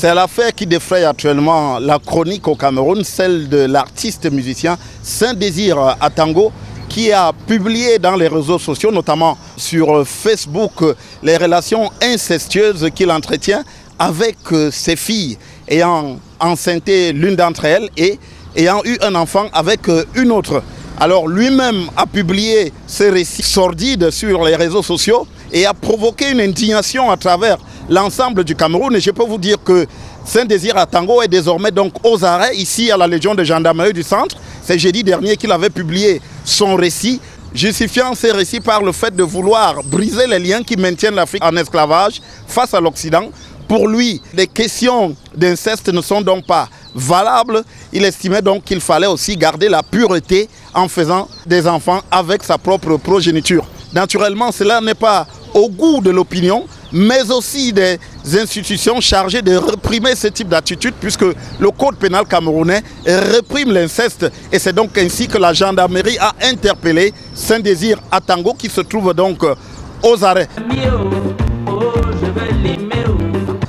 C'est l'affaire qui défraye actuellement la chronique au Cameroun, celle de l'artiste musicien Saint-Désir Atango, qui a publié dans les réseaux sociaux, notamment sur Facebook, les relations incestueuses qu'il entretient avec ses filles, ayant enceinté l'une d'entre elles et ayant eu un enfant avec une autre. Alors lui-même a publié ces récits sordides sur les réseaux sociaux et a provoqué une indignation à travers l'ensemble du Cameroun. Et je peux vous dire que Saint-Désir Atango est désormais donc aux arrêts ici à la Légion de gendarmerie du centre. C'est jeudi dernier qu'il avait publié son récit, justifiant ces récits par le fait de vouloir briser les liens qui maintiennent l'Afrique en esclavage face à l'Occident. Pour lui, les questions d'inceste ne sont donc pas valables. Il estimait donc qu'il fallait aussi garder la pureté en faisant des enfants avec sa propre progéniture. Naturellement, cela n'est pas au goût de l'opinion, mais aussi des institutions chargées de réprimer ce type d'attitude, puisque le code pénal camerounais réprime l'inceste. Et c'est donc ainsi que la gendarmerie a interpellé Saint-Désir Atango, qui se trouve donc aux arrêts.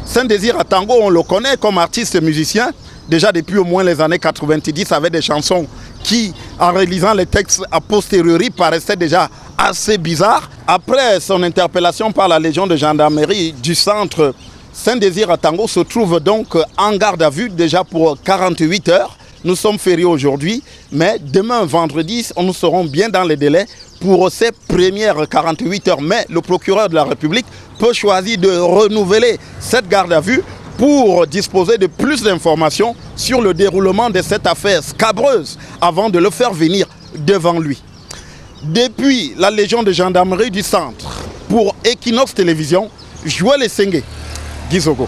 Saint-Désir Atango, on le connaît comme artiste musicien, déjà depuis au moins les années 90, avec des chansons qui, en réalisant les textes a posteriori, paraissaient déjà assez bizarres. Après son interpellation par la Légion de gendarmerie du centre, Saint-Désir Atango se trouve donc en garde à vue déjà pour 48 heures. Nous sommes fériés aujourd'hui, mais demain, vendredi, nous serons bien dans les délais pour ces premières 48 heures. Mais le procureur de la République peut choisir de renouveler cette garde à vue pour disposer de plus d'informations sur le déroulement de cette affaire scabreuse avant de le faire venir devant lui. Depuis la Légion de gendarmerie du centre, pour Equinox Télévision, Joël Essengue, Gizogo.